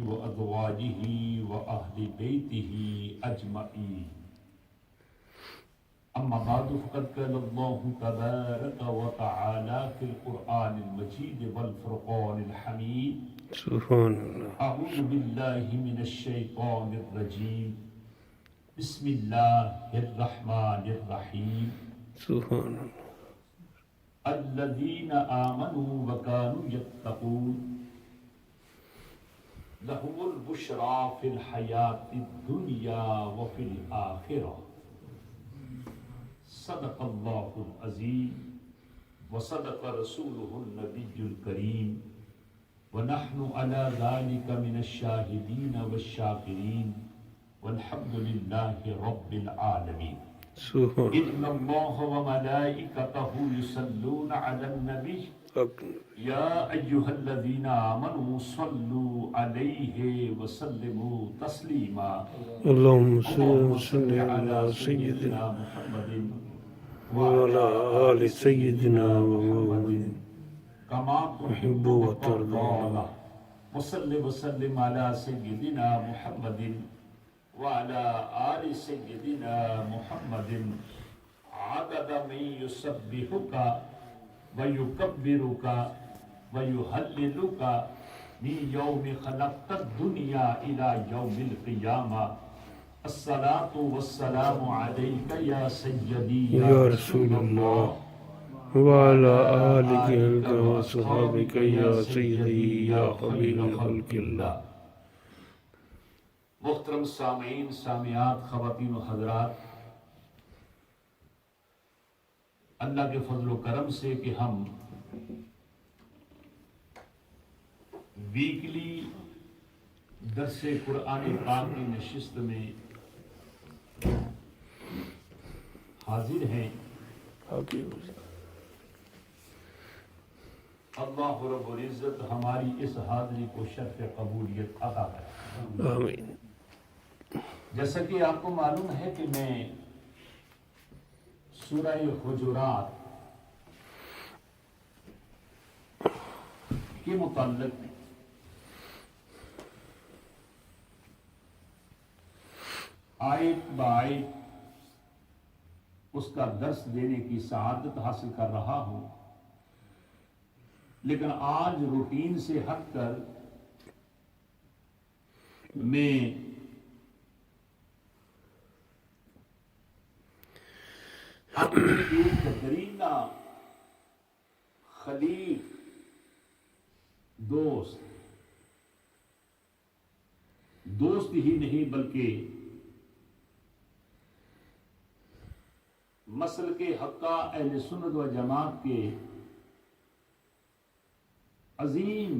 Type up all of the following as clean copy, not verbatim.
وأزواجه وأهل بيته أجمعين أما بعد فقد قال الله تبارك وتعالى في القرآن المجيد والفرقان الحميد سبحان الله أعوذ بالله من الشيطان الرجيم بسم الله الرحمن الرحيم سبحان الله الذين آمنوا وكانوا يتقون لهم البشرى في الحياة الدنيا وفي الآخرة صدق الله العظيم وصدق رسوله النبي الكريم ونحن على ذلك من الشاهدين والشاكرين والحمد لله رب العالمين سبحان إن الله وملائكته يصلون على النبي يا أيها الذين آمنوا صلوا عليه وسلموا تسليما اللهم صل على سيدنا محمد وعلى آل سيدنا محمد كما تحب وترضى وصل وسلم على سيدنا محمد وعلى آل سيدنا محمد عدد من يسبحك ويكبرك ويهللك من يوم خلقت الدنيا إلى يوم القيامة الصلاة والسلام عليك يا سيدي يا رسول الله وعلى آلك وصحبك يا سيدي يا حبيب خلق الله. محترم سامعین سامعات خواتین و حضرات، اللہ کے فضل و کرم سے کہ ہم ویکلی درس قرآن پاک کی نشست میں حاضر ہیں، اللہ رب العزت ہماری اس حاضری کو شرف قبولیت عطا کرے، آمین. جیسا کہ آپ کو معلوم ہے کہ میں سورہ حجرات کے متعلق آیت بآیت اس کا درس دینے کی سعادت حاصل کر رہا ہوں، لیکن آج روٹین سے ہٹ کر میں اپنے ایک درینہ خلیل دوست ہی نہیں بلکہ مسلک حقہ اہل سنت و جماعت کے عظیم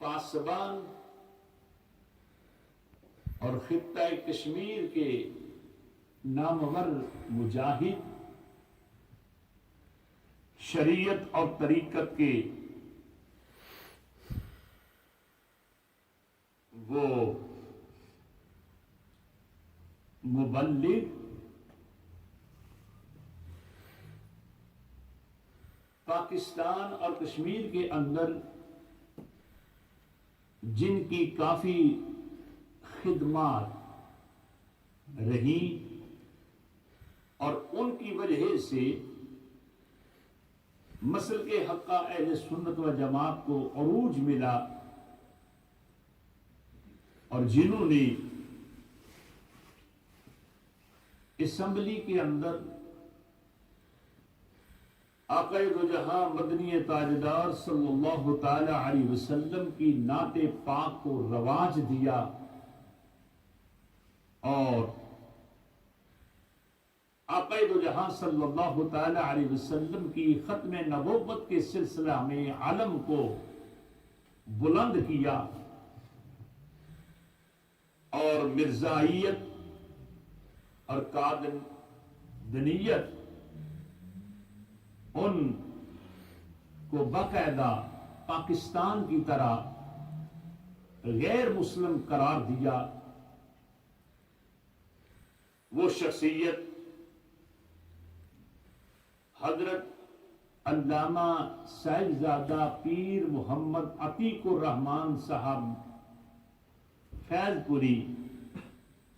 پاسبان اور خطہ کشمیر کے نامور مجاہد، شریعت اور طریقت کے وہ مبلغ، پاکستان اور کشمیر کے اندر جن کی کافی خدمات رہی اور ان کی وجہ سے مسلک حقہ اہل سنت و جماعت کو عروج ملا، اور جنہوں نے اسمبلی کے اندر آقا دو جہاں مدنی تاجدار صلی اللہ تعالی علیہ وسلم کی نعت پاک کو رواج دیا اور آقا دو جہاں صلی اللہ تعالی علیہ وسلم کی ختم نبوت کے سلسلہ میں علم کو بلند کیا اور مرزائیت اور قادنیت ان کو باقاعدہ پاکستان کی طرح غیر مسلم قرار دیا، وہ شخصیت حضرت علامہ صاحبزادہ پیر محمد عتیق الرحمان صاحب فیض پوری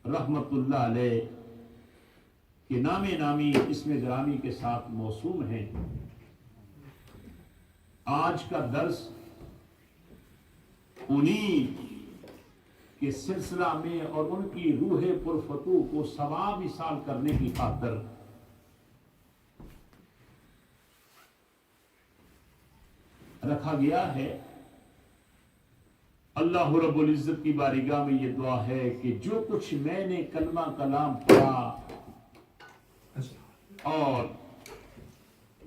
رحمت اللہ علیہ کے نام نامی اسم گرامی کے ساتھ موسوم ہیں۔ آج کا درس انہی کے سلسلہ میں اور ان کی روح پرفتوح کو ثواب ایصال کرنے کی خاطر رکھا گیا ہے۔ اللہ رب العزت کی بارگاہ میں یہ دعا ہے کہ جو کچھ میں نے کلمہ کلام پڑھا اور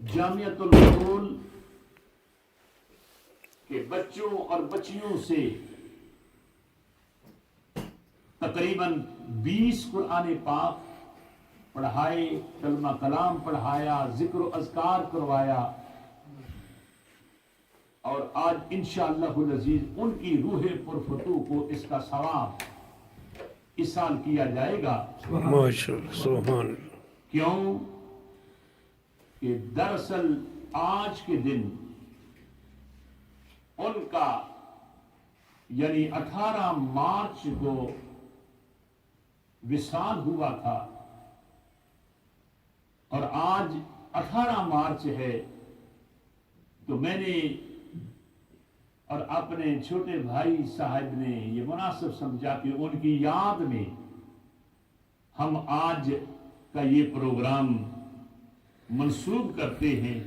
جامعۃ الفضول کے بچوں اور بچیوں سے تقریباً 20 قرآن پاک پڑھائے، کلمہ کلام پڑھایا، ذکر و اذکار کروایا، اور آج انشاءاللہ العزیز ان کی روح پرفتوح کو اس کا ثواب ایصال کیا جائے گا۔ ماشاءاللہ، سبحان اللہ۔ کیوں کہ دراصل آج کے دن ان کا یعنی 18 مارچ کو وصال ہوا تھا، اور آج 18 مارچ ہے، تو میں نے اور اپنے چھوٹے بھائی صاحب نے یہ مناسب سمجھا کہ ان کی یاد میں ہم آج کا یہ پروگرام منسوب کرتے ہیں،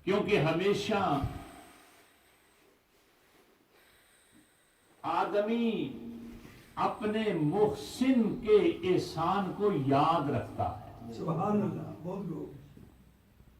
کیونکہ ہمیشہ آدمی اپنے محسن کے احسان کو یاد رکھتا ہے۔ سبحان اللہ، بہت